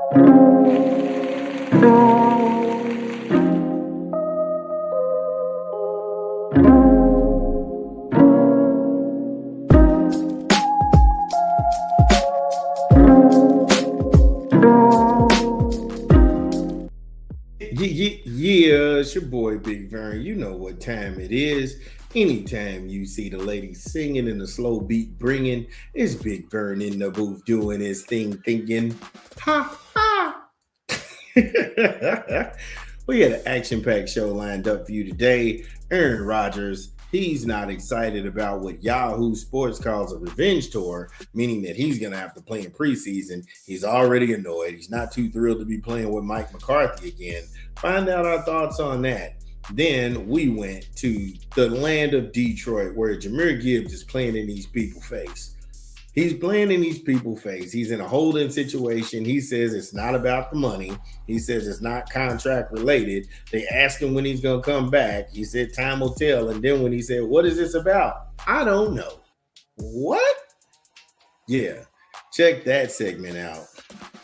Yeah, it's your boy Big Vern. You know what time it is. Anytime you see the lady singing and the slow beat bringing, it's Big Vern in the booth doing his thing, thinking, ha ha. We had an action-packed show lined up for you today. Aaron Rodgers, he's not excited about what Yahoo Sports calls a revenge tour, meaning that he's going to have to play in preseason. He's already annoyed. He's not too thrilled to be playing with Mike McCarthy again. Find out our thoughts on that. Then we went to the land of Detroit, where Jahmyr Gibbs is playing in these people's face. He's playing in these people's face. He's in a holding situation. He says it's not about the money. He says it's not contract related. They asked him when he's going to come back. He said time will tell. And then when he said, what is this about? I don't know. What? Yeah, check that segment out.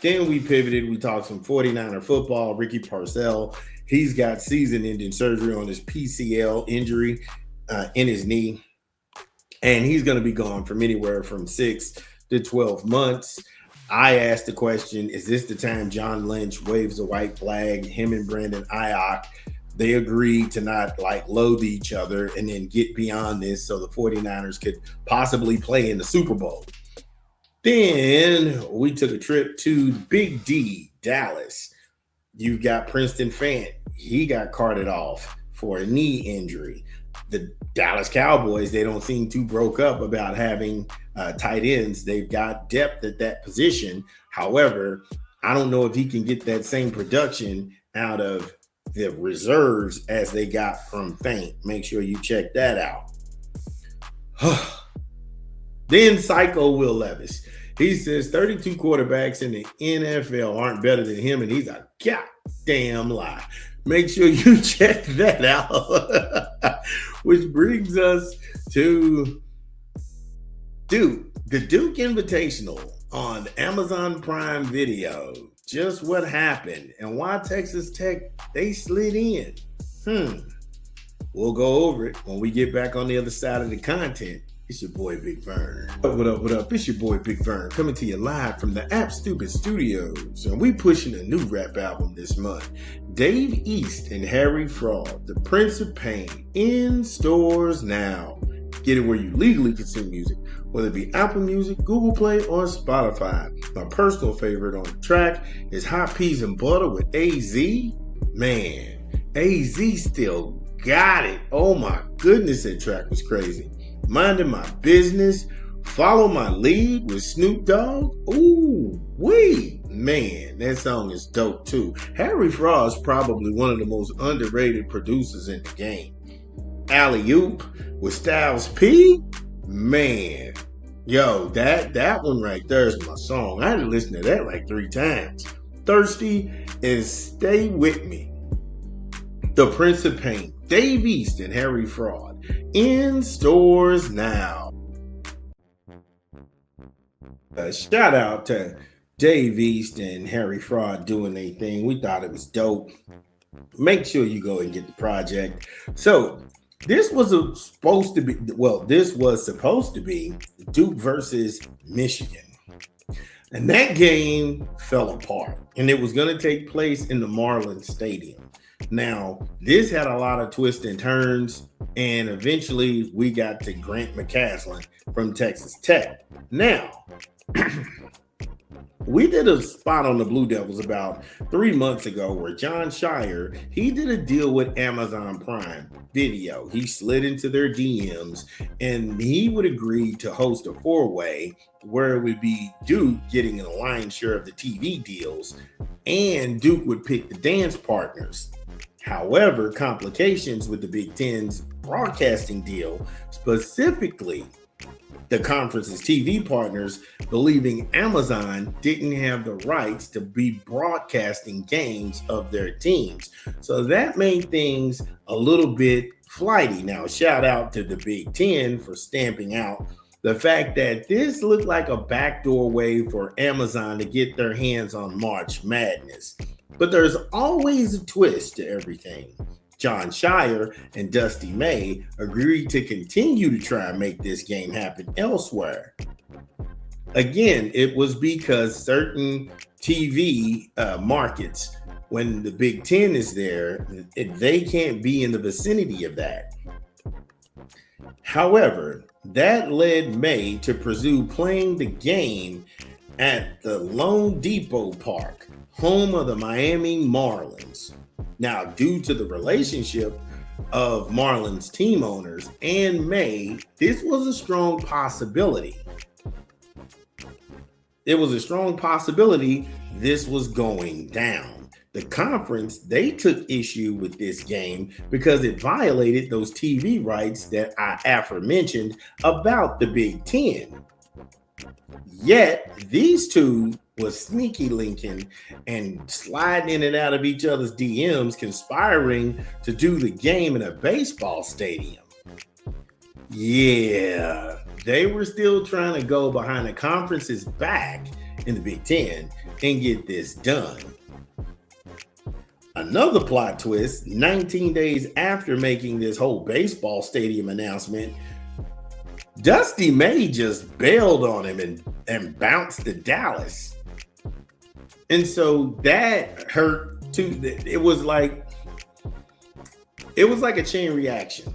Then we pivoted. We talked some 49er football. Ricky Parcell, he's got season-ending surgery on his PCL injury in his knee. And he's going to be gone from anywhere from 6 to 12 months. I asked the question, is this the time John Lynch waves a white flag? Him and Brandon Ayuk, they agreed to not loathe each other and then get beyond this so the 49ers could possibly play in the Super Bowl. Then we took a trip to Big D, Dallas. You've got Princeton Fant. He got carted off for a knee injury. The Dallas Cowboys, they don't seem too broke up about having tight ends. They've got depth at that position. However, I don't know if he can get that same production out of the reserves as they got from Fant. Make sure you check that out. Then Psycho Will Levis. He says 32 quarterbacks in the NFL aren't better than him, and he's a goddamn lie. Make sure you check that out. Which brings us to Duke, the Duke Invitational on Amazon Prime Video. Just what happened and why Texas Tech, they slid in. We'll go over it when we get back on the other side of the content. It's your boy Big Vern. What up? It's your boy Big Vern coming to you live from the App Stupid Studios. And we pushing a new rap album this month. Dave East and Harry Fraud, The Prince of Pain, in stores now. Get it where you legally consume music, whether it be Apple Music, Google Play, or Spotify. My personal favorite on the track is Hot Peas and Butter with AZ. Man, AZ still got it. Oh my goodness, that track was crazy. Minding My Business, Follow My Lead with Snoop Dogg. Ooh, wee. Man, that song is dope too. Harry Fraud is probably one of the most underrated producers in the game. Alley Oop with Styles P. Man, yo, that one right there is my song. I had to listen to that like 3 times. Thirsty and Stay With Me. The Prince of Pain, Dave East and Harry Fraud. In stores now. Shout out to Dave East and Harry Fraud doing their thing. We thought it was dope. Make sure you go and get the project. So this was supposed to be Duke versus Michigan. And that game fell apart. And it was going to take place in the Marlins Stadium. Now, this had a lot of twists and turns, and eventually we got to Grant McCaslin from Texas Tech. Now, we did a spot on the Blue Devils about 3 months ago where John Shire, he did a deal with Amazon Prime Video. He slid into their DMs, and he would agree to host a 4-way where it would be Duke getting a lion's share of the TV deals, and Duke would pick the dance partners. However, complications with the Big Ten's broadcasting deal, specifically the conference's TV partners believing Amazon didn't have the rights to be broadcasting games of their teams. So that made things a little bit flighty. Now, shout out to the Big Ten for stamping out the fact that this looked like a backdoor way for Amazon to get their hands on March Madness. But there's always a twist to everything. Jon Scheyer and Dusty May agreed to continue to try and make this game happen elsewhere. Again, it was because certain TV markets, when the Big Ten is there, they can't be in the vicinity of that. However, that led May to pursue playing the game at the Lone Depot Park, home of the Miami Marlins. Now, due to the relationship of Marlins team owners and May, this was a strong possibility. It was a strong possibility this was going down. The conference, they took issue with this game because it violated those TV rights that I aforementioned about the Big Ten. Yet, these two was sneaky linking and sliding in and out of each other's DMs, conspiring to do the game in a baseball stadium. Yeah, they were still trying to go behind the conference's back in the Big Ten and get this done. Another plot twist, 19 days after making this whole baseball stadium announcement, Dusty May just bailed on him and bounced to Dallas. And so that hurt too. It was like a chain reaction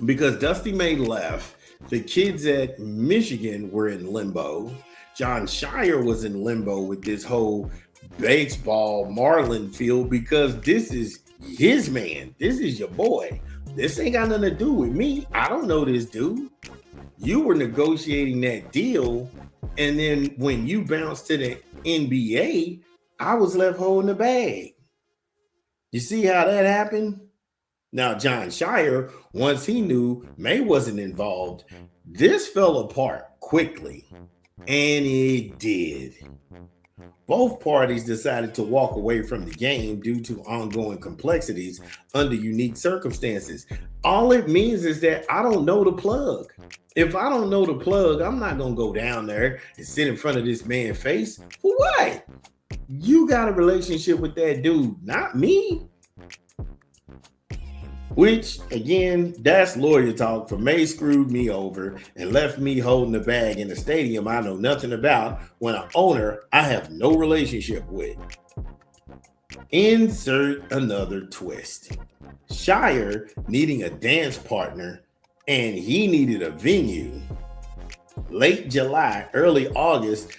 because Dusty May left. The kids at Michigan were in limbo. Jon Scheyer was in limbo with this whole baseball Marlin field because this is his man. This is your boy. This ain't got nothing to do with me. I don't know this dude. You were negotiating that deal, and then when you bounced to the NBA, I was left holding the bag. You see how that happened? Now, Jon Scheyer, once he knew May wasn't involved, this fell apart quickly, and it did. Both parties decided to walk away from the game due to ongoing complexities under unique circumstances. All it means is that I don't know the plug. If I don't know the plug, I'm not going to go down there and sit in front of this man's face. For what? You got a relationship with that dude, not me. Which, again, that's lawyer talk. For May screwed me over and left me holding the bag in a stadium I know nothing about when an owner I have no relationship with. Insert another twist. Scheyer needing a dance partner, and he needed a venue. Late July, early August,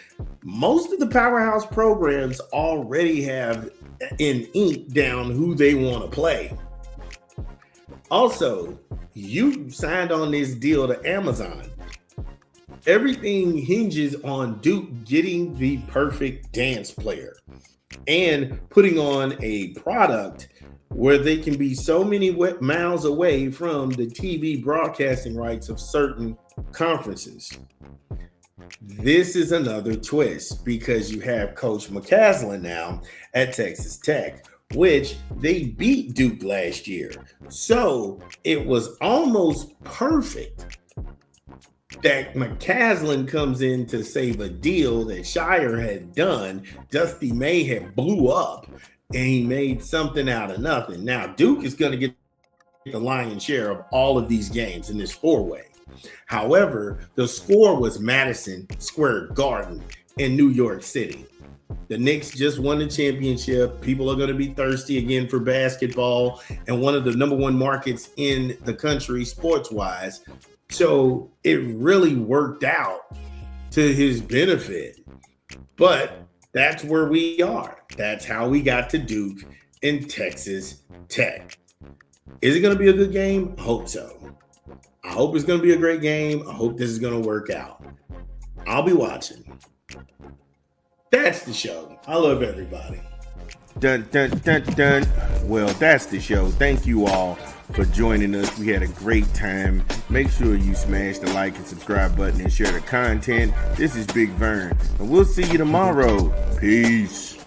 most of the powerhouse programs already have in ink down who they want to play. Also, you signed on this deal to Amazon. Everything hinges on Duke getting the perfect dance player and putting on a product where they can be so many miles away from the TV broadcasting rights of certain conferences. This is another twist because you have Coach McCasland now at Texas Tech, which they beat Duke last year. So it was almost perfect that McCasland comes in to save a deal that Scheyer had done. Dusty May had blew up and he made something out of nothing. Now Duke is going to get the lion's share of all of these games in this four-way. However, the score was Madison Square Garden in New York City. The Knicks just won the championship. People are going to be thirsty again for basketball and one of the number one markets in the country sports-wise. So it really worked out to his benefit. But that's where we are. That's how we got to Duke and Texas Tech. Is it going to be a good game? I hope so. I hope it's going to be a great game. I hope this is going to work out. I'll be watching. That's the show. I love everybody. Dun, dun, dun, dun. Well, that's the show. Thank you all for joining us. We had a great time. Make sure you smash the like and subscribe button and share the content. This is Big Vern, and we'll see you tomorrow. Peace.